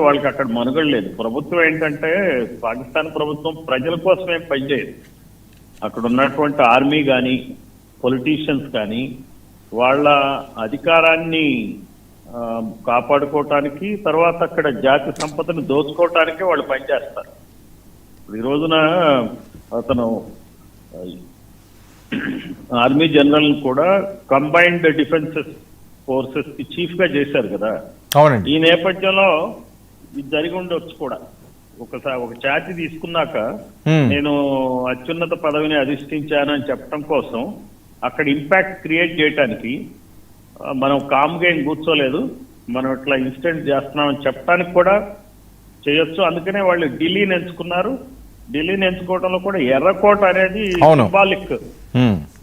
వాళ్ళకి అక్కడ మనుగడ లేదు. ప్రభుత్వం ఏంటంటే పాకిస్తాన్ ప్రభుత్వం ప్రజల కోసమే పనిచేయదు. అక్కడ ఉన్నటువంటి ఆర్మీ కానీ పొలిటీషియన్స్ కానీ వాళ్ళ అధికారాన్ని కాపాడుకోవటానికి, తర్వాత అక్కడ జాతి సంపదను దోచుకోవటానికి వాళ్ళు పనిచేస్తారు. ఈ రోజున అతను ఆర్మీ జనరల్ కూడా కంబైన్డ్ డిఫెన్సెస్ ఫోర్సెస్ కి చీఫ్ గా చేశారు కదా. అవునండి. ఈ నేపథ్యంలో ఇది జరిగి ఉండొచ్చు కూడా. ఒకసారి ఒక ఛార్జీ తీసుకున్నాక నేను అత్యున్నత పదవిని అధిష్ఠించానని చెప్పడం కోసం అక్కడ ఇంపాక్ట్ క్రియేట్ చేయడానికి మనం కామ్గా ఏం కూర్చోలేదు, మనం ఇట్లా ఇన్సిడెంట్ చేస్తున్నామని చెప్పడానికి కూడా చేయొచ్చు. అందుకనే వాళ్ళు ఢిల్లీని ఎంచుకున్నారు. ఢిల్లీని ఎంచుకోవడంలో కూడా ఎర్రకోట అనేది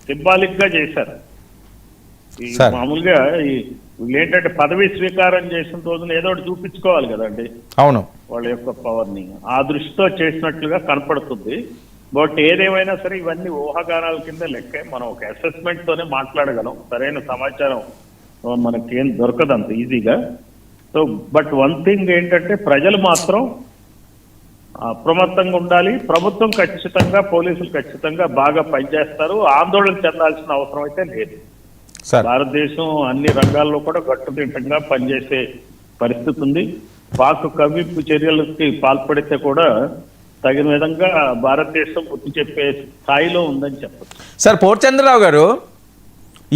సింబాలిక్ గా చేశారు. మామూలుగా ఏంటంటే పదవి స్వీకారం చేసిన రోజున ఏదో ఒకటి చూపించుకోవాలి కదండి. అవును, వాళ్ళ యొక్క పవర్ ని ఆ దృష్టితో చేసినట్లుగా కనపడుతుంది. బట్ ఏదేమైనా సరే ఇవన్నీ ఊహాగానాల కింద లెక్కే. మనం ఒక అసెస్మెంట్ తోనే మాట్లాడగలం. సరైన సమాచారం మనకి ఏం దొరకదు అంత ఈజీగా. సో బట్ వన్ థింగ్ ఏంటంటే ప్రజలు మాత్రం అప్రమత్తంగా ఉండాలి. ప్రభుత్వం ఖచ్చితంగా, పోలీసులు ఖచ్చితంగా బాగా పనిచేస్తారు. ఆందోళన చెందాల్సిన అవసరం అయితే లేదు. భారతదేశం అన్ని రంగాల్లో కూడా గట్టుదిట్టంగా పనిచేసే పరిస్థితి ఉంది. పాక్ కవ్వింపు చర్యలకి పాల్పడితే కూడా తగిన విధంగా భారతదేశం బుద్ధి చెప్పే స్థాయిలో ఉందని చెప్పచ్చు. సార్, పూర్ణచంద్రరావు గారు,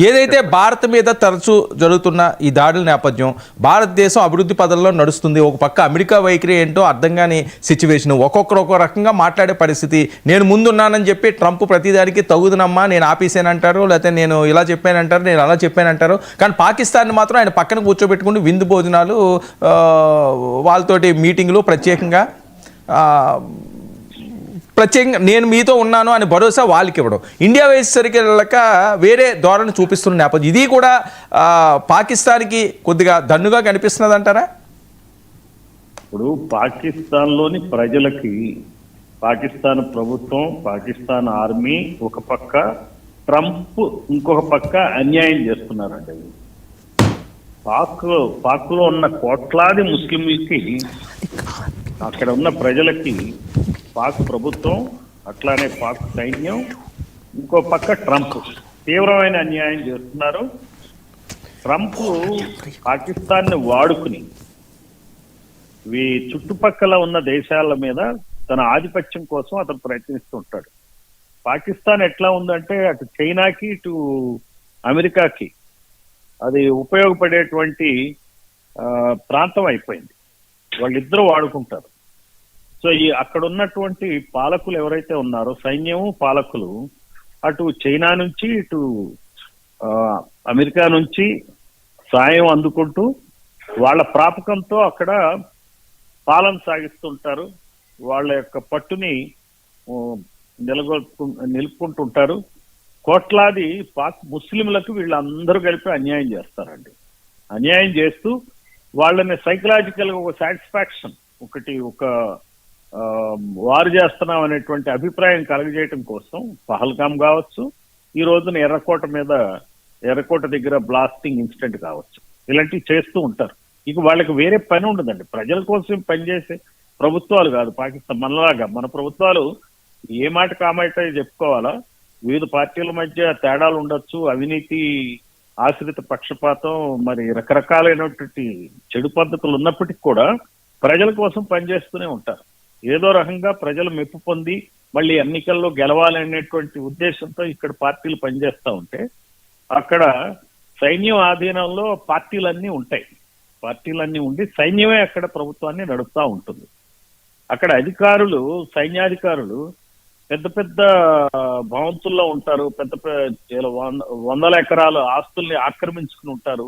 ఏదైతే భారత్ మీద తరచూ జరుగుతున్న ఈ దాడుల నేపథ్యం, భారతదేశం అభివృద్ధి పదంలో నడుస్తుంది, ఒక పక్క అమెరికా వైఖరి ఏంటో అర్థం కాని సిచ్యువేషన్, ఒక్కొక్కరు ఒక్కో రకంగా మాట్లాడే పరిస్థితి. నేను ముందున్నానని చెప్పి ట్రంప్ ప్రతిదానికి తగుదనమ్మా నేను ఆపేసానంటారు, లేకపోతే నేను ఇలా చెప్పానంటారు, నేను అలా చెప్పానంటారు. కానీ పాకిస్తాన్ మాత్రం ఆయన పక్కన కూర్చోబెట్టుకుని విందు భోజనాలు, వాళ్ళతోటి మీటింగ్లు, ప్రత్యేకంగా నేను మీతో ఉన్నాను అని భరోసా వాళ్ళకి ఇవ్వడం. ఇండియా వేసేసరికి వెళ్ళక వేరే ధోరణి చూపిస్తున్న నేపథ్యం, ఇది కూడా పాకిస్తాన్కి కొద్దిగా దన్నుగా కనిపిస్తున్నది అంటారా? ఇప్పుడు పాకిస్తాన్లోని ప్రజలకి పాకిస్తాన్ ప్రభుత్వం, పాకిస్తాన్ ఆర్మీ ఒక పక్క, ట్రంప్ ఇంకొక పక్క అన్యాయం చేస్తున్నారండి. పాక్లో ఉన్న కోట్లాది ముస్లింలకి, అక్కడ ఉన్న ప్రజలకి పాక్ ప్రభుత్వం, అట్లానే పాక్ సైన్యం, ఇంకో పక్క ట్రంప్ తీవ్రమైన అన్యాయం చేస్తున్నారు. ట్రంప్ పాకిస్తాన్ని వాడుకుని చుట్టుపక్కల ఉన్న దేశాల మీద తన ఆధిపత్యం కోసం అతను ప్రయత్నిస్తూ ఉంటాడు. పాకిస్తాన్ ఎట్లా ఉందంటే అటు చైనాకి, ఇటు అమెరికాకి అది ఉపయోగపడేటువంటి ప్రాంతం అయిపోయింది. వాళ్ళిద్దరూ వాడుకుంటారు. సో అక్కడ ఉన్నటువంటి పాలకులు ఎవరైతే ఉన్నారో, సైన్యము పాలకులు, అటు చైనా నుంచి ఇటు అమెరికా నుంచి సాయం అందుకుంటూ వాళ్ళ ప్రాపకంతో అక్కడ పాలన సాగిస్తుంటారు. వాళ్ళ యొక్క పట్టుని నిలుపుకుంటుంటారు. కోట్లాది పాక్ ముస్లింలకు వీళ్ళందరూ కలిపి అన్యాయం చేస్తారండి. అన్యాయం చేస్తూ వాళ్ళని సైకలాజికల్ గా ఒక సాటిస్ఫాక్షన్, ఒక వారు చేస్తున్నాం అనేటువంటి అభిప్రాయం కలగజేయటం కోసం పహల్గామ్ కావచ్చు, ఈ రోజున ఎర్రకోట దగ్గర బ్లాస్టింగ్ ఇన్సిడెంట్ కావచ్చు, ఇలాంటివి చేస్తూ ఉంటారు. ఇక వాళ్ళకి వేరే పని ఉండదండి. ప్రజల కోసం పనిచేసే ప్రభుత్వాలు కాదు పాకిస్తాన్. మనలాగా మన ప్రభుత్వాలు ఏ మాట కామాట చెప్పుకోవాలా, వివిధ పార్టీల మధ్య తేడాలు ఉండొచ్చు, అవినీతి ఆశ్రిత పక్షపాతం, మరి రకరకాలైనటువంటి చెడు పద్ధతులు ఉన్నప్పటికీ కూడా ప్రజల కోసం పనిచేస్తూనే ఉంటారు. ఏదో రకంగా ప్రజలు మెప్పు పొంది మళ్ళీ ఎన్నికల్లో గెలవాలనేటువంటి ఉద్దేశంతో ఇక్కడ పార్టీలు పనిచేస్తూ ఉంటే, అక్కడ సైన్యం ఆధీనంలో పార్టీలన్నీ ఉంటాయి. పార్టీలన్నీ ఉండి సైన్యమే అక్కడ ప్రభుత్వాన్ని నడుపుతూ ఉంటుంది. అక్కడ అధికారులు, సైన్యాధికారులు పెద్ద పెద్ద భవంతుల్లో ఉంటారు. పెద్ద వందల ఎకరాల ఆస్తుల్ని ఆక్రమించుకుని ఉంటారు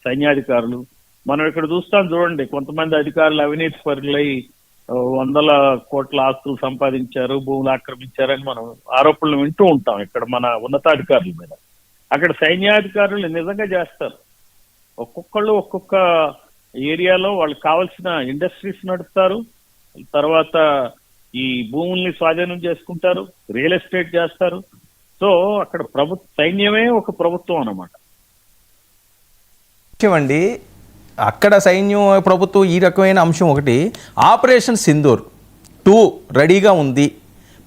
సైన్యాధికారులు. మనం ఇక్కడ చూస్తాం చూడండి, కొంతమంది అధికారులు అవినీతి పరులై వందల కోట్ల ఆస్తులు సంపాదించారు, భూములు ఆక్రమించారని మనం ఆరోపణలు వింటూ ఉంటాం ఇక్కడ మన ఉన్నతాధికారుల మీద. అక్కడ సైన్యాధికారులు నిజంగా చేస్తారు. ఒక్కొక్కళ్ళు ఒక్కొక్క ఏరియాలో వాళ్ళకి కావాల్సిన ఇండస్ట్రీస్ నడుపుతారు, తర్వాత ఈ భూముల్ని స్వాధీనం చేసుకుంటారు, రియల్ ఎస్టేట్ చేస్తారు. సో అక్కడ సైన్యమే ఒక ప్రభుత్వం అన్నమాట. ముఖ్యమండి, అక్కడ సైన్యం ప్రభుత్వం ఈ రకమైన అంశం ఒకటి, ఆపరేషన్ సింధూర్ 2 రెడీగా ఉంది,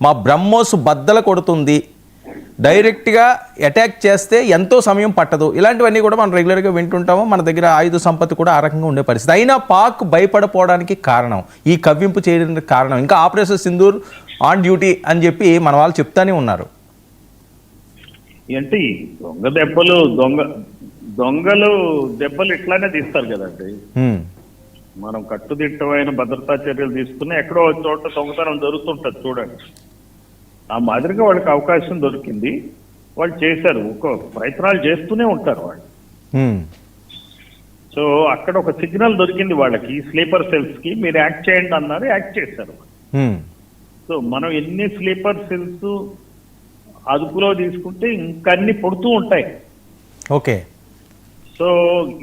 మా బ్రహ్మోస్ బద్దల కొడుతుంది, డైరెక్ట్గా అటాక్ చేస్తే ఎంతో సమయం పట్టదు, ఇలాంటివన్నీ కూడా మనం రెగ్యులర్గా వింటుంటాము. మన దగ్గర ఆయుధ సంపత్తి కూడా ఆ రకంగా ఉండే పరిస్థితి. అయినా పాక్ భయపడపోవడానికి కారణం, ఈ కవ్వింపు చేయడానికి కారణం, ఇంకా ఆపరేషన్ సింధూర్ ఆన్ డ్యూటీ అని చెప్పి మన వాళ్ళు చెప్తానే ఉన్నారు. ఏంటి దొంగలు దెబ్బలు ఇట్లానే తీస్తారు కదండి. మనం కట్టుదిట్టమైన భద్రతా చర్యలు తీసుకుని ఎక్కడో ఒక చోట దొంగతనం జరుగుతుంటది చూడండి. ఆ మాదిరిగా వాళ్ళకి అవకాశం దొరికింది, వాళ్ళు చేశారు, ఒక ప్రయత్నాలు చేస్తూనే ఉంటారు వాళ్ళు. సో అక్కడ ఒక సిగ్నల్ దొరికింది వాళ్ళకి, స్లీపర్ సెల్స్ కి మీరు యాక్ట్ చేయండి అన్నారు, యాక్ట్ చేశారు. సో మనం ఎన్ని స్లీపర్ సెల్స్ అదుపులో తీసుకుంటే ఇంకన్ని పొడుతూ ఉంటాయి. ఓకే. సో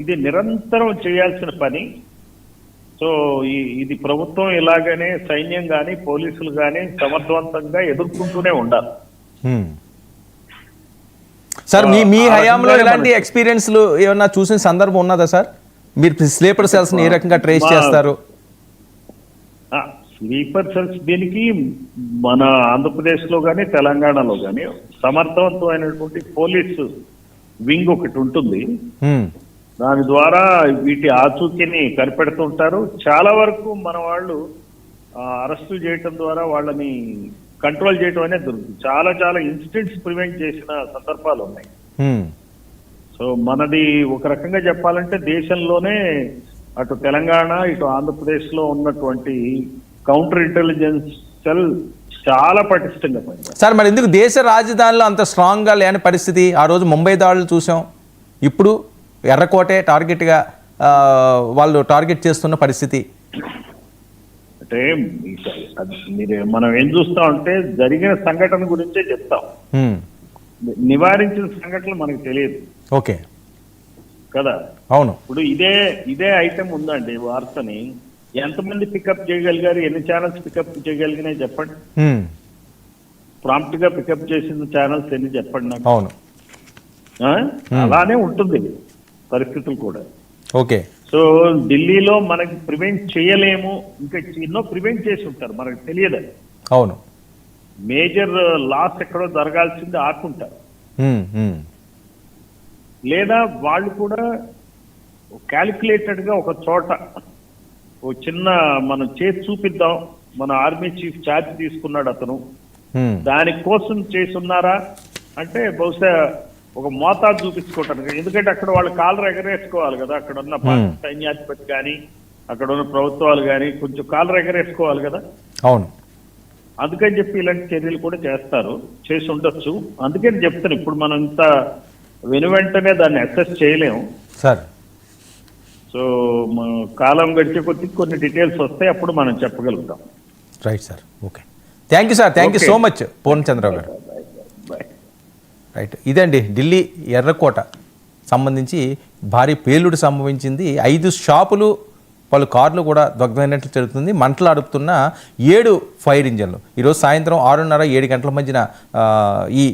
ఇది నిరంతరం చేయాల్సిన పని. సో ఇది ప్రభుత్వం ఇలాగనే సైన్యం కానీ పోలీసులు కానీ సమర్థవంతంగా ఎదుర్కొంటూనే ఉండాలి. సార్ మీ హయాంలో ఇలాంటి ఎక్స్పీరియన్స్లు ఏమన్నా చూసిన సందర్భం ఉన్నదా సార్? మీరు స్లీపర్ సెల్స్ ని ఏ రకంగా ట్రేస్ చేస్తారు? స్లీపర్ సెల్స్ దీనికి మన ఆంధ్రప్రదేశ్ లో కానీ తెలంగాణలో కానీ సమర్థవంతమైనటువంటి పోలీసు వింగ్ ఒకటి ఉంటుంది. దాని ద్వారా వీటి ఆచూకీని కనిపెడుతుంటారు. చాలా వరకు మన వాళ్ళు అరెస్టు చేయటం ద్వారా వాళ్ళని కంట్రోల్ చేయటం అనేది దొరుకుతుంది. చాలా చాలా ఇన్సిడెంట్స్ ప్రివెంట్ చేసిన సందర్భాలు ఉన్నాయి. సో మనది ఒక రకంగా చెప్పాలంటే దేశంలోనే అటు తెలంగాణ ఇటు ఆంధ్రప్రదేశ్ లో ఉన్నటువంటి కౌంటర్ ఇంటెలిజెన్స్ సెల్ చాలా పటిష్టంగా పనిచేస్తారు. సార్ మరి ఎందుకు దేశ రాజధానిలో అంత స్ట్రాంగ్ గా లేని పరిస్థితి? ఆ రోజు ముంబై దాడులు చూసాం, ఇప్పుడు ఎర్రకోటే టార్గెట్గా వాళ్ళు టార్గెట్ చేస్తున్న పరిస్థితి. అంటే మనం ఏం చూస్తామంటే జరిగిన సంఘటన గురించే చెప్తాం, నివారించిన సంఘటనలు మనకు తెలియదు. ఓకే కదా. అవును. ఇప్పుడు ఇదే ఐటమ్ ఉందండి, వార్తని ఎంతమంది పికప్ చేయగలిగారు, ఎన్ని ఛానల్స్ పికప్ చేయగలిగినాయి చెప్పండి. ప్రాంప్ట్ గా పికప్ చేసిన ఛానల్స్ ఎన్ని చెప్పండి నాకు. అవును. అలానే ఉంటుంది పరిస్థితులు కూడా. ఓకే. సో ఢిల్లీలో మనకి ప్రివెంట్ చేయలేము, ఇంకా ఎన్నో ప్రివెంట్ చేసి ఉంటారు, మనకు తెలియదు. అవును. మేజర్ లాస్ ఎక్కడో జరగాల్సింది ఆపుకుంటారు, లేదా వాళ్ళు కూడా క్యాలిక్యులేటెడ్ గా ఒక చోట ఓ చిన్న మనం చేసి చూపిద్దాం, మన ఆర్మీ చీఫ్ ఛార్జ్ తీసుకున్నాడు అతను, దానికోసం చేసి ఉన్నారా అంటే బహుశా ఒక మోతాదు చూపించుకోవటానికి. ఎందుకంటే అక్కడ వాళ్ళు కాలర్ ఎగరేసుకోవాలి కదా, అక్కడ ఉన్న సైన్యాధిపతి కానీ అక్కడ ఉన్న ప్రభుత్వాలు కానీ కొంచెం కాలర్ ఎగరేసుకోవాలి కదా. అవును. అందుకని చెప్పి ఇలాంటి చర్యలు కూడా చేసి ఉండొచ్చు. అందుకని చెప్తాను, ఇప్పుడు మనం ఇంత వెంటనే దాన్ని అసెస్ చేయలేము సార్. సో కాలం గడిచే కొద్ది కొన్ని డీటెయిల్స్ వస్తాయి, అప్పుడు మనం చెప్పగలుగుతాం. Right sir. Okay, thank you sir, thank you so much Purnachandrarao గారు. రైట్, ఇదండి ఢిల్లీ ఎర్రకోట సంబంధించి భారీ పేలుడు సంభవించింది. 5 షాపులు, పలు కార్లు కూడా దగ్ధమైనట్లు జరుగుతుంది. మంటలు అడుపుతున్న 7 ఫైర్ ఇంజన్లు. ఈరోజు సాయంత్రం 6:30-7 గంటల మధ్యన ఈ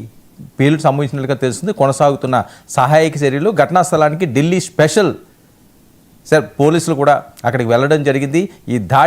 పేలుడు సంభవించినట్లుగా తెలుస్తుంది. కొనసాగుతున్న సహాయక చర్యలు. ఘటనా స్థలానికి ఢిల్లీ స్పెషల్ పోలీసులు కూడా అక్కడికి వెళ్ళడం జరిగింది. ఈ దాడి